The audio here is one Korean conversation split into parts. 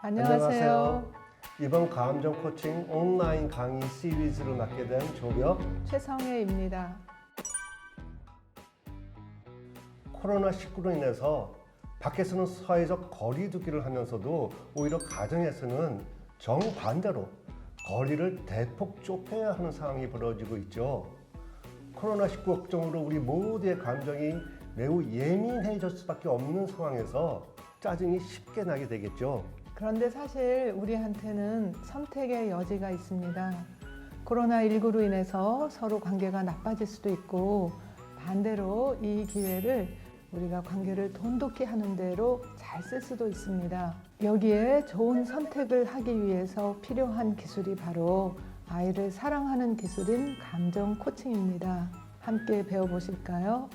안녕하세요. 이번 감정 코칭 온라인 강의 시리즈를 맡게 된 조교 최성혜입니다. 코로나19로 인해서 밖에서는 사회적 거리 두기를 하면서도 오히려 가정에서는 정반대로 거리를 대폭 좁혀야 하는 상황이 벌어지고 있죠. 코로나19 걱정으로 우리 모두의 감정이 매우 예민해질 수밖에 없는 상황에서 짜증이 쉽게 나게 되겠죠. 그런데 사실 우리한테는 선택의 여지가 있습니다. 코로나19로 인해서 서로 관계가 나빠질 수도 있고, 반대로 이 기회를 우리가 관계를 돈독히 하는 대로 잘 쓸 수도 있습니다. 여기에 좋은 선택을 하기 위해서 필요한 기술이 바로 아이를 사랑하는 기술인 감정 코칭입니다. 함께 배워보실까요?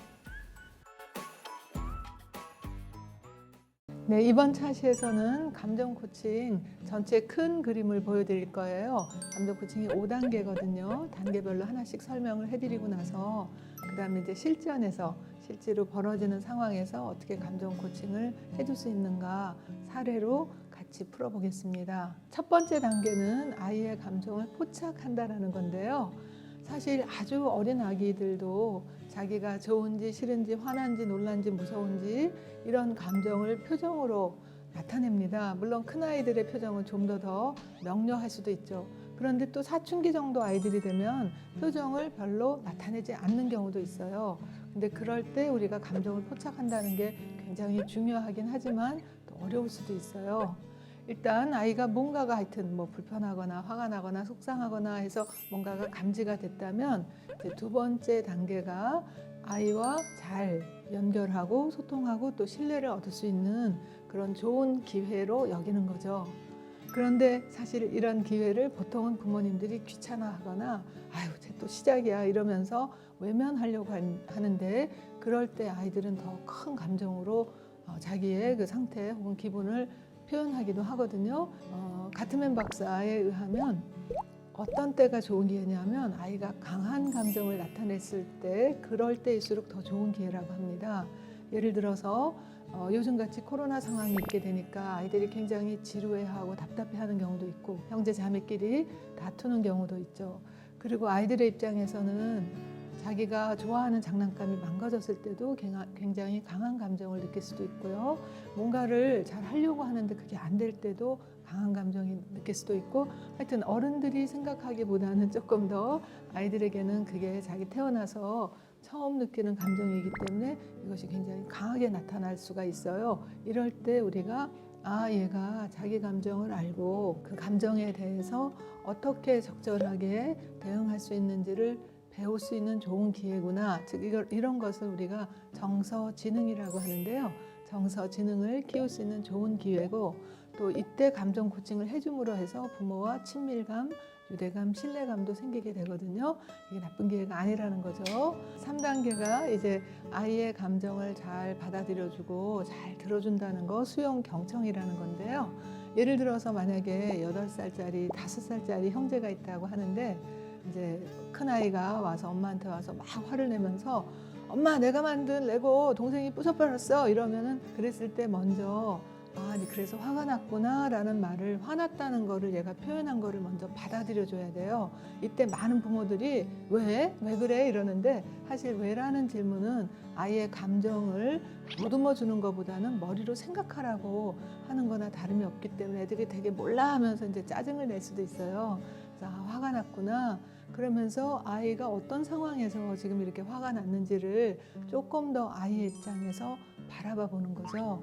네, 이번 차시에서는 감정 코칭 전체 큰 그림을 보여드릴 거예요. 감정 코칭이 5단계거든요. 단계별로 하나씩 설명을 해드리고 나서 그 다음에 이제 실전에서 실제로 벌어지는 상황에서 어떻게 감정 코칭을 해줄 수 있는가 사례로 같이 풀어보겠습니다. 첫 번째 단계는 아이의 감정을 포착한다라는 건데요. 사실 아주 어린 아기들도 자기가 좋은지 싫은지 화난지 놀란지 무서운지 이런 감정을 표정으로 나타냅니다. 물론 큰 아이들의 표정은 좀 더 명료할 수도 있죠. 그런데 또 사춘기 정도 아이들이 되면 표정을 별로 나타내지 않는 경우도 있어요. 근데 그럴 때 우리가 감정을 포착한다는 게 굉장히 중요하긴 하지만 또 어려울 수도 있어요. 일단 아이가 뭔가가 하여튼 뭐 불편하거나 화가 나거나 속상하거나 해서 뭔가가 감지가 됐다면 이제 두 번째 단계가 아이와 잘 연결하고 소통하고 또 신뢰를 얻을 수 있는 그런 좋은 기회로 여기는 거죠. 그런데 사실 이런 기회를 보통은 부모님들이 귀찮아하거나 아유 쟤 또 시작이야 이러면서 외면하려고 하는데 그럴 때 아이들은 더 큰 감정으로 자기의 그 상태 혹은 기분을 표현하기도 하거든요. 가트맨 박사에 의하면 어떤 때가 좋은 기회냐면 아이가 강한 감정을 나타냈을 때 그럴 때일수록 더 좋은 기회라고 합니다. 예를 들어서 요즘같이 코로나 상황이 있게 되니까 아이들이 굉장히 지루해하고 답답해하는 경우도 있고 형제 자매끼리 다투는 경우도 있죠. 그리고 아이들의 입장에서는 자기가 좋아하는 장난감이 망가졌을 때도 굉장히 강한 감정을 느낄 수도 있고요. 뭔가를 잘 하려고 하는데 그게 안 될 때도 강한 감정이 느낄 수도 있고 하여튼 어른들이 생각하기보다는 조금 더 아이들에게는 그게 자기 태어나서 처음 느끼는 감정이기 때문에 이것이 굉장히 강하게 나타날 수가 있어요. 이럴 때 우리가 얘가 자기 감정을 알고 그 감정에 대해서 어떻게 적절하게 대응할 수 있는지를 배울 수 있는 좋은 기회구나. 즉 이런 것을 우리가 정서지능이라고 하는데요. 정서지능을 키울 수 있는 좋은 기회고 또 이때 감정 코칭을 해줌으로 해서 부모와 친밀감, 유대감, 신뢰감도 생기게 되거든요. 이게 나쁜 기회가 아니라는 거죠. 3단계가 이제 아이의 감정을 잘 받아들여주고 잘 들어준다는 거, 수용 경청이라는 건데요. 예를 들어서 만약에 8살짜리, 5살짜리 형제가 있다고 하는데 이제 큰아이가 와서 엄마한테 와서 막 화를 내면서 엄마 내가 만든 레고 동생이 부숴버렸어 이러면은 그랬을 때 먼저 그래서 화가 났구나 라는 말을 화났다는 거를 얘가 표현한 거를 먼저 받아들여 줘야 돼요. 이때 많은 부모들이 왜 그래 이러는데 사실 왜라는 질문은 아이의 감정을 보듬어 주는 것보다는 머리로 생각하라고 하는 거나 다름이 없기 때문에 애들이 되게 몰라 하면서 이제 짜증을 낼 수도 있어요. 그래서 화가 났구나 그러면서 아이가 어떤 상황에서 지금 이렇게 화가 났는지를 조금 더 아이의 입장에서 바라봐 보는 거죠.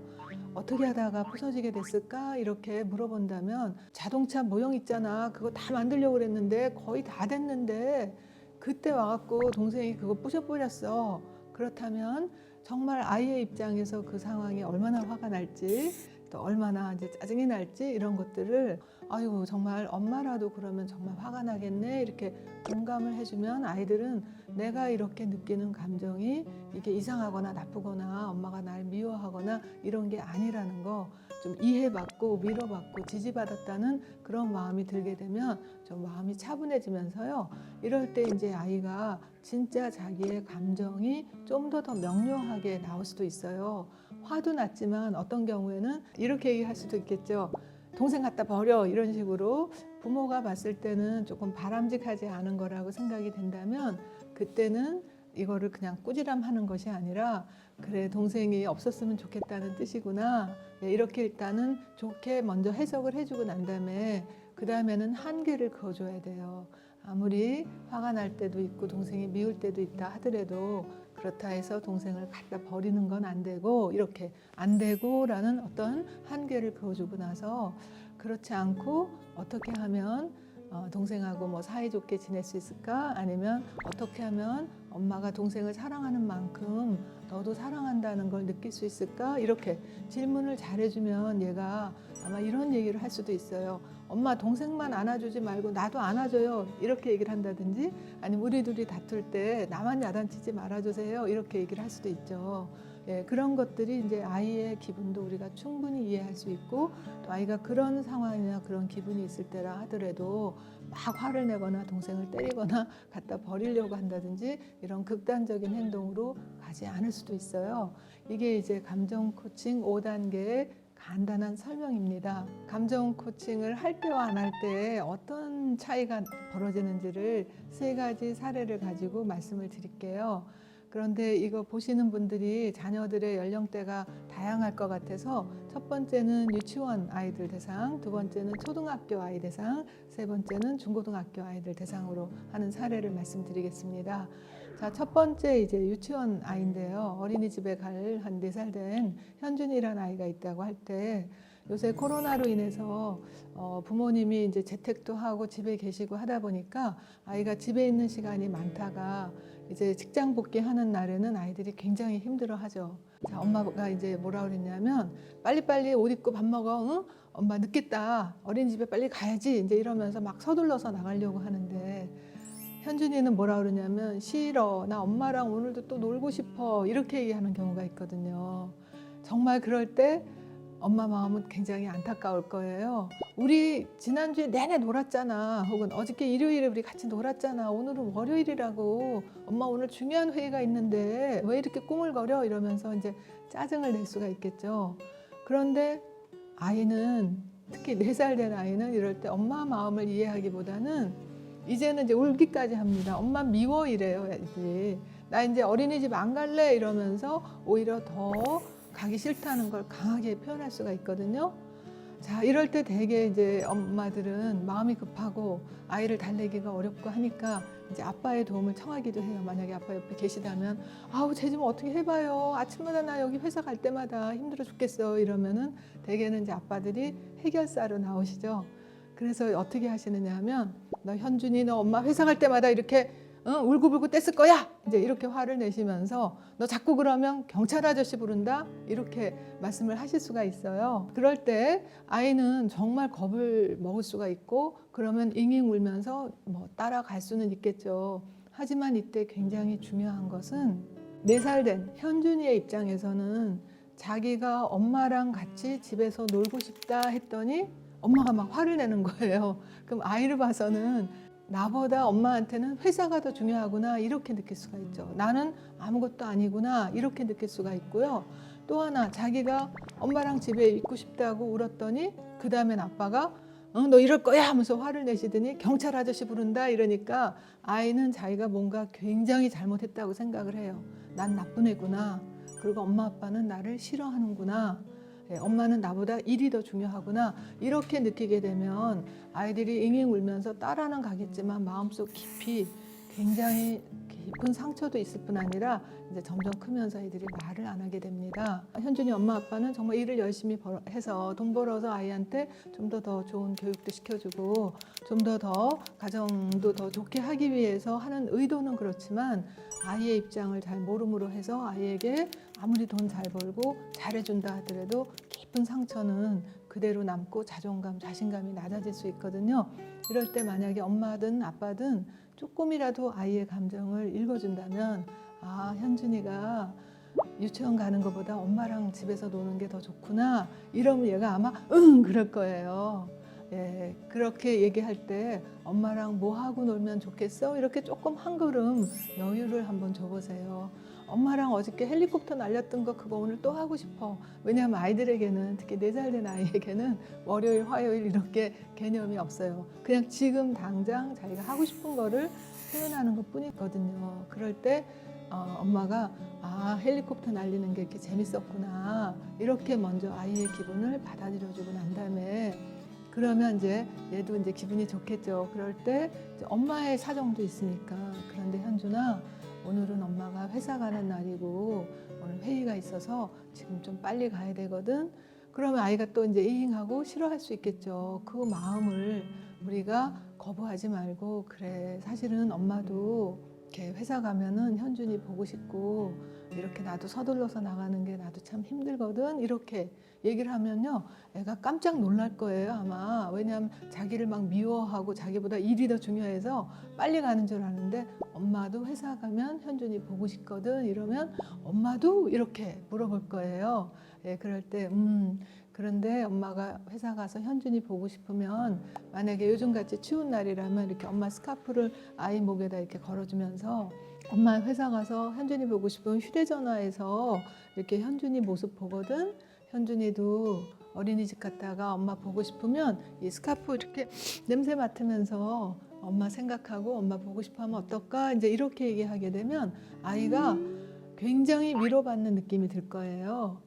어떻게 하다가 부서지게 됐을까? 이렇게 물어본다면 자동차 모형 있잖아. 그거 다 만들려고 그랬는데 거의 다 됐는데 그때 와갖고 동생이 그거 부셔버렸어. 그렇다면 정말 아이의 입장에서 그 상황이 얼마나 화가 날지 또 얼마나 이제 짜증이 날지 이런 것들을 아이고 정말 엄마라도 그러면 정말 화가 나겠네 이렇게 공감을 해주면 아이들은 내가 이렇게 느끼는 감정이 이게 이상하거나 나쁘거나 엄마가 날 미워하거나 이런 게 아니라는 거 좀 이해받고 위로받고 지지받았다는 그런 마음이 들게 되면 좀 마음이 차분해지면서요. 이럴 때 이제 아이가 진짜 자기의 감정이 좀 더 명료하게 나올 수도 있어요. 화도 났지만 어떤 경우에는 이렇게 얘기할 수도 있겠죠. 동생 갖다 버려 이런 식으로 부모가 봤을 때는 조금 바람직하지 않은 거라고 생각이 된다면 그때는 이거를 그냥 꾸지람하는 것이 아니라 그래 동생이 없었으면 좋겠다는 뜻이구나 이렇게 일단은 좋게 먼저 해석을 해주고 난 다음에 그 다음에는 한계를 그어줘야 돼요. 아무리 화가 날 때도 있고 동생이 미울 때도 있다 하더라도 그렇다 해서 동생을 갖다 버리는 건 안 되고 이렇게 안 되고라는 어떤 한계를 그어주고 나서 그렇지 않고 어떻게 하면 동생하고 뭐 사이좋게 지낼 수 있을까? 아니면 어떻게 하면 엄마가 동생을 사랑하는 만큼 너도 사랑한다는 걸 느낄 수 있을까? 이렇게 질문을 잘해주면 얘가 아마 이런 얘기를 할 수도 있어요. 엄마 동생만 안아주지 말고 나도 안아줘요. 이렇게 얘기를 한다든지 아니면 우리 둘이 다툴 때 나만 야단치지 말아주세요. 이렇게 얘기를 할 수도 있죠. 예, 그런 것들이 이제 아이의 기분도 우리가 충분히 이해할 수 있고 또 아이가 그런 상황이나 그런 기분이 있을 때라 하더라도 막 화를 내거나 동생을 때리거나 갖다 버리려고 한다든지 이런 극단적인 행동으로 가지 않을 수도 있어요. 이게 이제 감정 코칭 5단계의 간단한 설명입니다. 감정 코칭을 할 때와 안 할 때 어떤 차이가 벌어지는지를 3가지 사례를 가지고 말씀을 드릴게요. 그런데 이거 보시는 분들이 자녀들의 연령대가 다양할 것 같아서 첫 번째는 유치원 아이들 대상, 두 번째는 초등학교 아이 대상, 세 번째는 중고등학교 아이들 대상으로 하는 사례를 말씀드리겠습니다. 자, 첫 번째 이제 유치원 아이인데요. 어린이집에 갈 한 4살 된 현준이라는 아이가 있다고 할 때 요새 코로나로 인해서 부모님이 이제 재택도 하고 집에 계시고 하다 보니까 아이가 집에 있는 시간이 많다가 이제 직장 복귀하는 날에는 아이들이 굉장히 힘들어하죠. 자, 엄마가 이제 뭐라 그랬냐면 빨리빨리 옷 입고 밥 먹어. 응? 엄마 늦겠다. 어린이집에 빨리 가야지. 이제 이러면서 막 서둘러서 나가려고 하는데 현준이는 뭐라 그러냐면 싫어. 나 엄마랑 오늘도 또 놀고 싶어. 이렇게 얘기하는 경우가 있거든요. 정말 그럴 때 엄마 마음은 굉장히 안타까울 거예요. 우리 지난주에 내내 놀았잖아. 혹은 어저께 일요일에 우리 같이 놀았잖아. 오늘은 월요일이라고. 엄마 오늘 중요한 회의가 있는데 왜 이렇게 꾸물거려? 이러면서 이제 짜증을 낼 수가 있겠죠. 그런데 아이는 특히 4살 된 아이는 이럴 때 엄마 마음을 이해하기보다는 이제는 이제 울기까지 합니다. 엄마 미워 이래요. 애들이. 나 이제 어린이집 안 갈래 이러면서 오히려 더 가기 싫다는 걸 강하게 표현할 수가 있거든요. 자, 이럴 때 되게 이제 엄마들은 마음이 급하고 아이를 달래기가 어렵고 하니까 이제 아빠의 도움을 청하기도 해요. 만약에 아빠 옆에 계시다면 아우 쟤 좀 어떻게 해봐요. 아침마다 나 여기 회사 갈 때마다 힘들어 죽겠어. 이러면은 대개는 이제 아빠들이 해결사로 나오시죠. 그래서 어떻게 하시느냐 하면 너 현준이 너 엄마 회사 갈 때마다 이렇게 울고불고 뗐을 거야. 이제 이렇게 화를 내시면서 너 자꾸 그러면 경찰 아저씨 부른다. 이렇게 말씀을 하실 수가 있어요. 그럴 때 아이는 정말 겁을 먹을 수가 있고 그러면 잉잉 울면서 뭐 따라갈 수는 있겠죠. 하지만 이때 굉장히 중요한 것은 4살 된 현준이의 입장에서는 자기가 엄마랑 같이 집에서 놀고 싶다 했더니 엄마가 막 화를 내는 거예요. 그럼 아이를 봐서는 나보다 엄마한테는 회사가 더 중요하구나 이렇게 느낄 수가 있죠. 나는 아무것도 아니구나 이렇게 느낄 수가 있고요. 또 하나 자기가 엄마랑 집에 있고 싶다고 울었더니 그 다음엔 아빠가 너 이럴 거야 하면서 화를 내시더니 경찰 아저씨 부른다 이러니까 아이는 자기가 뭔가 굉장히 잘못했다고 생각을 해요. 난 나쁜 애구나. 그리고 엄마 아빠는 나를 싫어하는구나. 엄마는 나보다 일이 더 중요하구나 이렇게 느끼게 되면 아이들이 잉잉 울면서 따라는 가겠지만 마음속 깊이 굉장히 깊은 상처도 있을 뿐 아니라 이제 점점 크면서 아이들이 말을 안 하게 됩니다. 현준이 엄마 아빠는 정말 일을 열심히 해서 돈 벌어서 아이한테 좀 더 좋은 교육도 시켜주고 좀 더 가정도 더 좋게 하기 위해서 하는 의도는 그렇지만 아이의 입장을 잘 모름으로 해서 아이에게 아무리 돈 잘 벌고 잘해준다 하더라도 깊은 상처는 그대로 남고 자존감, 자신감이 낮아질 수 있거든요. 이럴 때 만약에 엄마든 아빠든 조금이라도 아이의 감정을 읽어준다면 아, 현준이가 유치원 가는 것보다 엄마랑 집에서 노는 게 더 좋구나 이러면 얘가 아마 그럴 거예요. 예, 그렇게 얘기할 때 엄마랑 뭐 하고 놀면 좋겠어? 이렇게 조금 한 걸음 여유를 한번 줘보세요. 엄마랑 어저께 헬리콥터 날렸던 거 그거 오늘 또 하고 싶어. 왜냐하면 아이들에게는 특히 4살 된 아이에게는 월요일, 화요일 이렇게 개념이 없어요. 그냥 지금 당장 자기가 하고 싶은 거를 표현하는 것 뿐이거든요. 그럴 때 엄마가 헬리콥터 날리는 게 이렇게 재밌었구나. 이렇게 먼저 아이의 기분을 받아들여주고 난 다음에 그러면 이제 얘도 이제 기분이 좋겠죠. 그럴 때 이제 엄마의 사정도 있으니까. 그런데 현준아, 오늘은 엄마가 회사 가는 날이고 오늘 회의가 있어서 지금 좀 빨리 가야 되거든. 그러면 아이가 또 이제 이행하고 싫어할 수 있겠죠. 그 마음을 우리가 거부하지 말고, 그래, 사실은 엄마도 이렇게 회사 가면은 현준이 보고 싶고 이렇게 나도 서둘러서 나가는 게 나도 참 힘들거든, 이렇게 얘기를 하면요 애가 깜짝 놀랄 거예요 아마. 왜냐하면 자기를 막 미워하고 자기보다 일이 더 중요해서 빨리 가는 줄 아는데, 엄마도 회사 가면 현준이 보고 싶거든 이러면 엄마도 이렇게 물어볼 거예요. 예, 그럴 때 그런데 엄마가 회사 가서 현준이 보고 싶으면, 만약에 요즘같이 추운 날이라면 이렇게 엄마 스카프를 아이 목에다 이렇게 걸어주면서 엄마 회사 가서 현준이 보고 싶으면 휴대전화에서 이렇게 현준이 모습 보거든. 현준이도 어린이집 갔다가 엄마 보고 싶으면 이 스카프 이렇게 냄새 맡으면서 엄마 생각하고 엄마 보고 싶어 하면 어떨까? 이제 이렇게 얘기하게 되면 아이가 굉장히 위로받는 느낌이 들 거예요.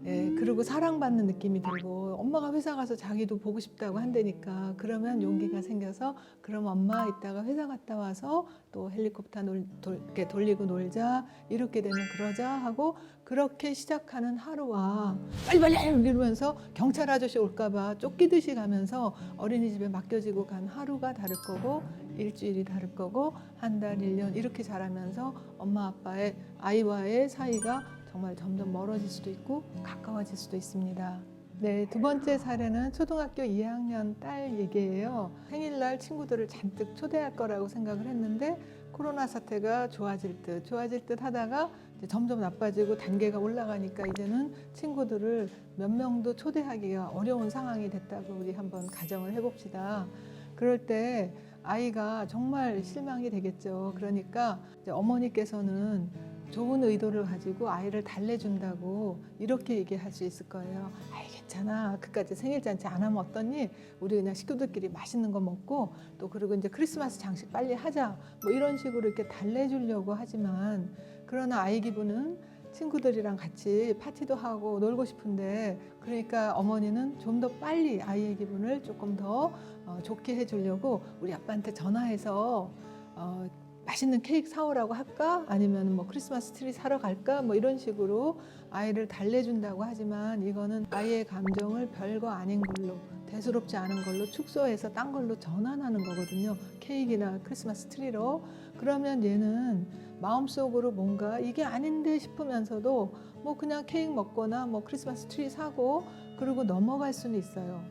예, 그리고 사랑받는 느낌이 들고, 엄마가 회사 가서 자기도 보고 싶다고 한다니까. 그러면 용기가 생겨서, 그럼 엄마 이따가 회사 갔다 와서 또 헬리콥터 이렇게 돌리고 놀자, 이렇게 되면 그러자 하고, 그렇게 시작하는 하루와 빨리빨리 이러면서 경찰 아저씨 올까봐 쫓기듯이 가면서 어린이집에 맡겨지고 간 하루가 다를 거고, 일주일이 다를 거고, 한 달, 1년 이렇게 자라면서 엄마 아빠의 아이와의 사이가 정말 점점 멀어질 수도 있고 가까워질 수도 있습니다. 네, 두 번째 사례는 초등학교 2학년 딸 얘기예요. 생일날 친구들을 잔뜩 초대할 거라고 생각을 했는데 코로나 사태가 좋아질 듯 하다가 이제 점점 나빠지고 단계가 올라가니까 이제는 친구들을 몇 명도 초대하기가 어려운 상황이 됐다고 우리 한번 가정을 해봅시다. 그럴 때 아이가 정말 실망이 되겠죠. 그러니까 이제 어머니께서는 좋은 의도를 가지고 아이를 달래준다고 이렇게 얘기할 수 있을 거예요. 아이 괜찮아, 그까지 생일잔치 안 하면 어떠니? 우리 그냥 식구들끼리 맛있는 거 먹고 또 그리고 이제 크리스마스 장식 빨리 하자, 뭐 이런 식으로 이렇게 달래주려고 하지만, 그러나 아이 기분은 친구들이랑 같이 파티도 하고 놀고 싶은데, 그러니까 어머니는 좀 더 빨리 아이의 기분을 조금 더 좋게 해주려고 우리 아빠한테 전화해서 맛있는 케이크 사오라고 할까? 아니면 뭐 크리스마스 트리 사러 갈까? 뭐 이런 식으로 아이를 달래준다고 하지만, 이거는 아이의 감정을 별거 아닌 걸로, 대수롭지 않은 걸로 축소해서 딴 걸로 전환하는 거거든요. 케이크나 크리스마스 트리로. 그러면 얘는 마음속으로 뭔가 이게 아닌데 싶으면서도 뭐 그냥 케이크 먹거나 뭐 크리스마스 트리 사고 그러고 넘어갈 수는 있어요.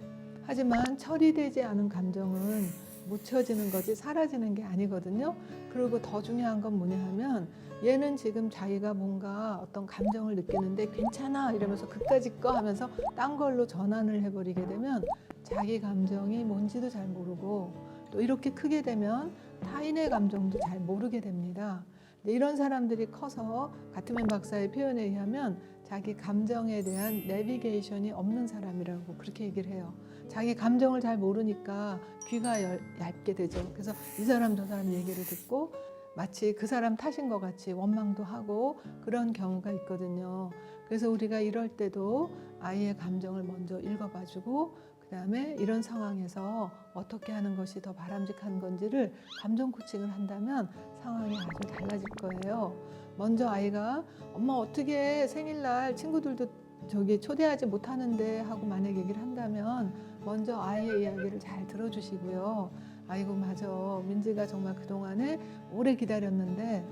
하지만 처리되지 않은 감정은 묻혀지는 거지 사라지는 게 아니거든요. 그리고 더 중요한 건 뭐냐 하면, 얘는 지금 자기가 뭔가 어떤 감정을 느끼는데 괜찮아 이러면서 그까짓 거 하면서 딴 걸로 전환을 해버리게 되면 자기 감정이 뭔지도 잘 모르고, 또 이렇게 크게 되면 타인의 감정도 잘 모르게 됩니다. 근데 이런 사람들이 커서 가트맨 박사의 표현에 의하면 자기 감정에 대한 내비게이션이 없는 사람이라고 그렇게 얘기를 해요. 자기 감정을 잘 모르니까 귀가 얇게 되죠. 그래서 이 사람 저 사람 얘기를 듣고 마치 그 사람 탓인 것 같이 원망도 하고 그런 경우가 있거든요. 그래서 우리가 이럴 때도 아이의 감정을 먼저 읽어봐주고, 그 다음에 이런 상황에서 어떻게 하는 것이 더 바람직한 건지를 감정 코칭을 한다면 상황이 아주 달라질 거예요. 먼저 아이가 엄마 어떻게 생일날 친구들도 저기 초대하지 못하는데 하고 만약 얘기를 한다면 먼저 아이의 이야기를 잘 들어주시고요. 아이고 맞아, 민지가 정말 그동안에 오래 기다렸는데,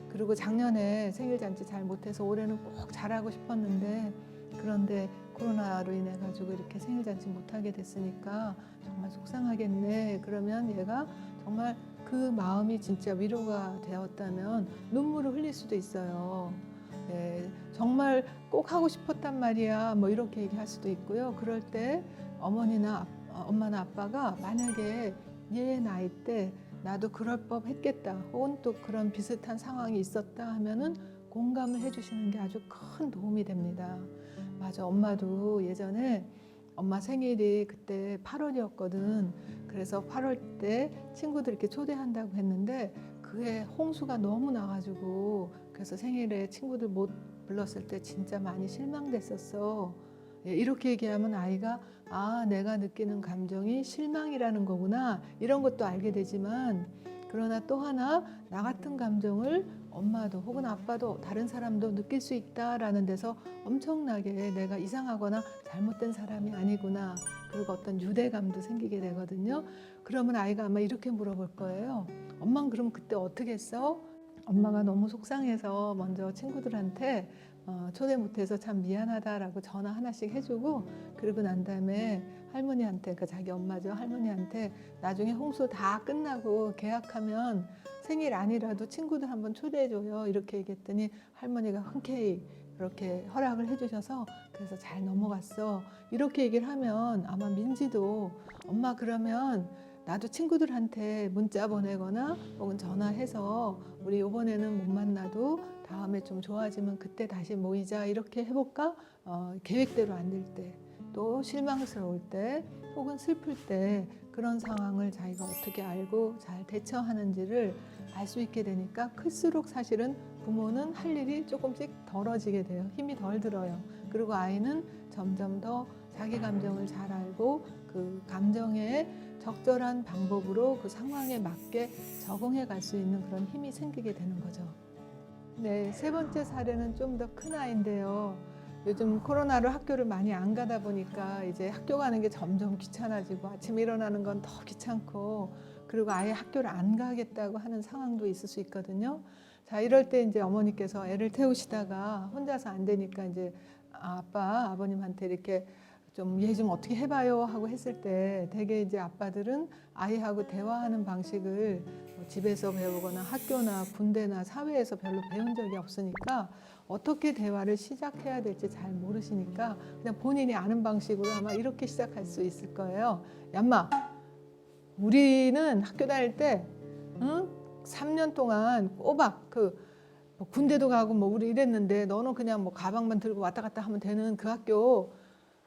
그리고 작년에 생일잔치 잘 못해서 올해는 꼭 잘하고 싶었는데, 그런데 코로나로 인해 가지고 이렇게 생일잔치 못하게 됐으니까 정말 속상하겠네. 그러면 얘가 정말 그 마음이 진짜 위로가 되었다면 눈물을 흘릴 수도 있어요. 네, 정말 꼭 하고 싶었단 말이야, 뭐 이렇게 얘기할 수도 있고요. 그럴 때 어머니나 엄마나 아빠가 만약에 얘 나이 때 나도 그럴 법 했겠다, 혹은 또 그런 비슷한 상황이 있었다 하면은 공감을 해주시는 게 아주 큰 도움이 됩니다. 맞아, 엄마도 예전에 엄마 생일이 그때 8월이었거든. 그래서 8월 때 친구들 이렇게 초대한다고 했는데 그해 홍수가 너무 나가지고 그래서 생일에 친구들 못 불렀을 때 진짜 많이 실망됐었어. 예, 이렇게 얘기하면 아이가 아, 내가 느끼는 감정이 실망이라는 거구나 이런 것도 알게 되지만 그러나 또 하나 나 같은 감정을 엄마도 혹은 아빠도 다른 사람도 느낄 수 있다라는 데서 엄청나게 내가 이상하거나 잘못된 사람이 아니구나 그리고 어떤 유대감도 생기게 되거든요. 그러면 아이가 아마 이렇게 물어볼 거예요. 엄마는 그럼 그때 어떻게 했어? 엄마가 너무 속상해서 먼저 친구들한테 초대 못해서 참 미안하다라고 전화 하나씩 해주고 그러고 난 다음에 할머니한테 그 자기 엄마죠 할머니한테 나중에 홍수 다 끝나고 계약하면 생일 아니라도 친구들 한번 초대해줘요 이렇게 얘기했더니 할머니가 흔쾌히 그렇게 허락을 해주셔서 그래서 잘 넘어갔어 이렇게 얘기를 하면 아마 민지도 엄마 그러면 나도 친구들한테 문자 보내거나 혹은 전화해서 우리 이번에는 못 만나도 다음에 좀 좋아지면 그때 다시 모이자 이렇게 해볼까? 계획대로 안 될 때, 또 실망스러울 때, 혹은 슬플 때 그런 상황을 자기가 어떻게 알고 잘 대처하는지를 알 수 있게 되니까 클수록 사실은 부모는 할 일이 조금씩 덜어지게 돼요. 힘이 덜 들어요. 그리고 아이는 점점 더 자기 감정을 잘 알고 그 감정에 적절한 방법으로 그 상황에 맞게 적응해 갈 수 있는 그런 힘이 생기게 되는 거죠. 네, 세 번째 사례는 좀 더 큰 아이인데요. 요즘 코로나로 학교를 많이 안 가다 보니까 이제 학교 가는 게 점점 귀찮아지고 아침에 일어나는 건 더 귀찮고 그리고 아예 학교를 안 가겠다고 하는 상황도 있을 수 있거든요. 자, 이럴 때 이제 어머니께서 애를 태우시다가 혼자서 안 되니까 이제 아빠, 아버님한테 이렇게 좀 얘 좀 어떻게 해봐요 하고 했을 때 대개 이제 아빠들은 아이하고 대화하는 방식을 뭐 집에서 배우거나 학교나 군대나 사회에서 별로 배운 적이 없으니까 어떻게 대화를 시작해야 될지 잘 모르시니까 그냥 본인이 아는 방식으로 아마 이렇게 시작할 수 있을 거예요. 얌마, 우리는 학교 다닐 때 응? 3년 동안 꼬박 뭐 군대도 가고 뭐 우리 이랬는데 너는 그냥 뭐 가방만 들고 왔다 갔다 하면 되는 그 학교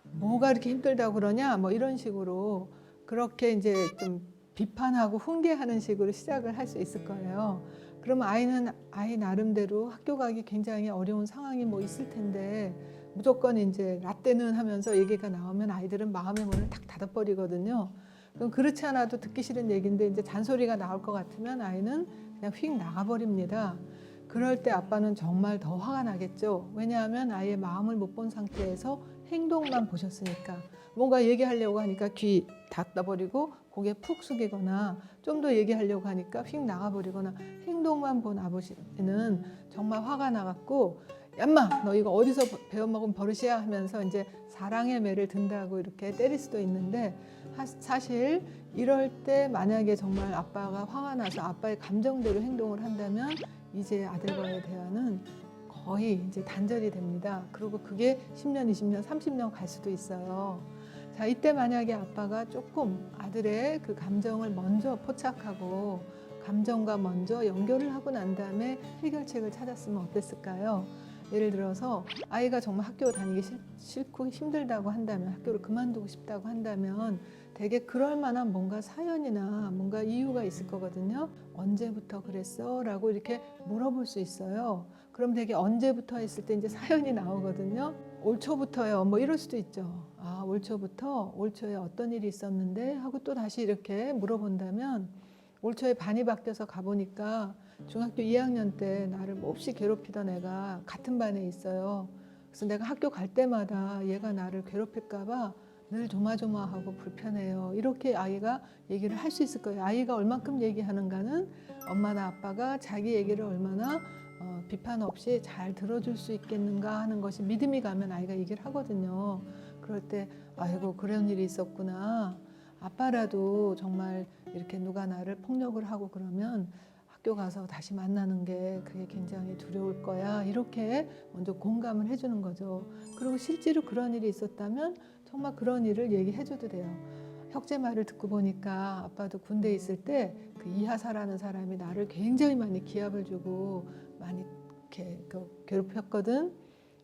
뭐가 이렇게 힘들다고 그러냐 뭐 이런 식으로 그렇게 이제 좀 비판하고 훈계하는 식으로 시작을 할 수 있을 거예요. 그러면 아이는 아이 나름대로 학교 가기 굉장히 어려운 상황이 뭐 있을 텐데 무조건 이제 라떼는 하면서 얘기가 나오면 아이들은 마음의 문을 탁 닫아버리거든요. 그럼 그렇지 않아도 듣기 싫은 얘기인데 이제 잔소리가 나올 것 같으면 아이는 그냥 휙 나가버립니다. 그럴 때 아빠는 정말 더 화가 나겠죠. 왜냐하면 아이의 마음을 못 본 상태에서 행동만 보셨으니까 뭔가 얘기하려고 하니까 귀 닫아버리고 고개 푹 숙이거나 좀 더 얘기하려고 하니까 휙 나가버리거나 행동만 본 아버지는 정말 화가 나갖고 얌마 너 이거 어디서 배워먹은 버릇이야 하면서 이제 사랑의 매를 든다고 이렇게 때릴 수도 있는데 사실 이럴 때 만약에 정말 아빠가 화가 나서 아빠의 감정대로 행동을 한다면 이제 아들과의 대화는 거의 이제 단절이 됩니다. 그리고 그게 10년, 20년, 30년 갈 수도 있어요. 자, 이때 만약에 아빠가 조금 아들의 그 감정을 먼저 포착하고 감정과 먼저 연결을 하고 난 다음에 해결책을 찾았으면 어땠을까요? 예를 들어서 아이가 정말 학교 다니기 싫고 힘들다고 한다면 학교를 그만두고 싶다고 한다면 되게 그럴 만한 뭔가 사연이나 뭔가 이유가 있을 거거든요. 언제부터 그랬어? 라고 이렇게 물어볼 수 있어요. 그럼 되게 언제부터 했을 때 이제 사연이 나오거든요. 올 초부터요. 뭐 이럴 수도 있죠. 아, 올 초부터 올 초에 어떤 일이 있었는데 하고 또 다시 이렇게 물어본다면 올 초에 반이 바뀌어서 가보니까 중학교 2학년 때 나를 몹시 괴롭히던 애가 같은 반에 있어요. 그래서 내가 학교 갈 때마다 얘가 나를 괴롭힐까 봐 늘 조마조마하고 불편해요. 이렇게 아이가 얘기를 할 수 있을 거예요. 아이가 얼만큼 얘기하는가는 엄마나 아빠가 자기 얘기를 얼마나 비판 없이 잘 들어줄 수 있겠는가 하는 것이 믿음이 가면 아이가 얘기를 하거든요. 그럴 때 아이고 그런 일이 있었구나. 아빠라도 정말 이렇게 누가 나를 폭력을 하고 그러면 학교 가서 다시 만나는 게 그게 굉장히 두려울 거야. 이렇게 먼저 공감을 해주는 거죠. 그리고 실제로 그런 일이 있었다면 정말 그런 일을 얘기해줘도 돼요. 혁재 말을 듣고 보니까 아빠도 군대에 있을 때 그 이하사라는 사람이 나를 굉장히 많이 기합을 주고 많이 이렇게 괴롭혔거든.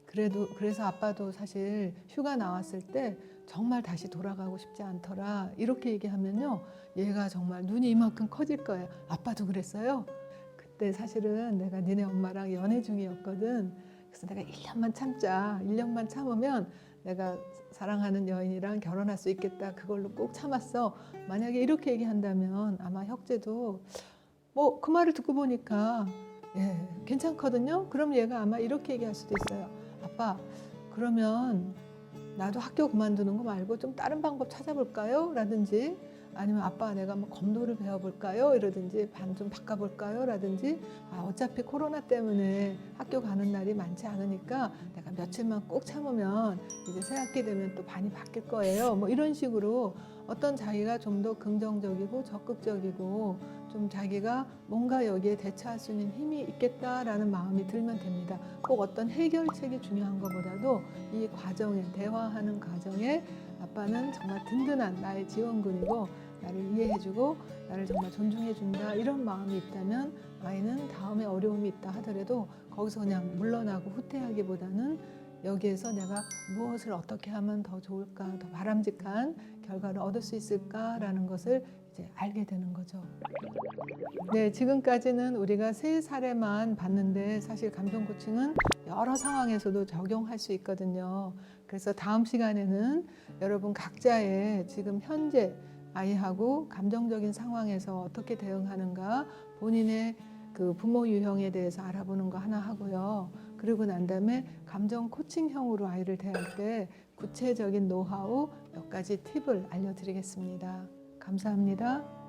그래서 아빠도 사실 휴가 나왔을 때 정말 다시 돌아가고 싶지 않더라. 이렇게 얘기하면요. 얘가 정말 눈이 이만큼 커질 거예요. 아빠도 그랬어요. 그때 사실은 내가 니네 엄마랑 연애 중이었거든. 그래서 내가 1년만 참자. 1년만 참으면 내가 사랑하는 여인이랑 결혼할 수 있겠다. 그걸로 꼭 참았어. 만약에 이렇게 얘기한다면 아마 혁재도 뭐 그 말을 듣고 보니까 괜찮거든요. 그럼 얘가 아마 이렇게 얘기할 수도 있어요. 아빠, 그러면 나도 학교 그만두는 거 말고 좀 다른 방법 찾아볼까요? 라든지 아니면 아빠 내가 뭐 검도를 배워볼까요? 이러든지 반 좀 바꿔볼까요? 라든지 어차피 코로나 때문에 학교 가는 날이 많지 않으니까 내가 며칠만 꼭 참으면 이제 새 학기 되면 또 반이 바뀔 거예요. 뭐 이런 식으로 어떤 자기가 좀 더 긍정적이고 적극적이고 좀 자기가 뭔가 여기에 대처할 수 있는 힘이 있겠다라는 마음이 들면 됩니다. 꼭 어떤 해결책이 중요한 것보다도 이 과정에 대화하는 과정에 아빠는 정말 든든한 나의 지원군이고 나를 이해해주고 나를 정말 존중해준다 이런 마음이 있다면 아이는 다음에 어려움이 있다 하더라도 거기서 그냥 물러나고 후퇴하기보다는 여기에서 내가 무엇을 어떻게 하면 더 좋을까, 더 바람직한 결과를 얻을 수 있을까라는 것을 이제 알게 되는 거죠. 네, 지금까지는 우리가 세 사례만 봤는데 사실 감정 코칭은 여러 상황에서도 적용할 수 있거든요. 그래서 다음 시간에는 여러분 각자의 지금 현재 아이하고 감정적인 상황에서 어떻게 대응하는가 본인의 그 부모 유형에 대해서 알아보는 거 하나 하고요. 그리고 난 다음에 감정 코칭형으로 아이를 대할 때 구체적인 노하우 몇 가지 팁을 알려드리겠습니다. 감사합니다.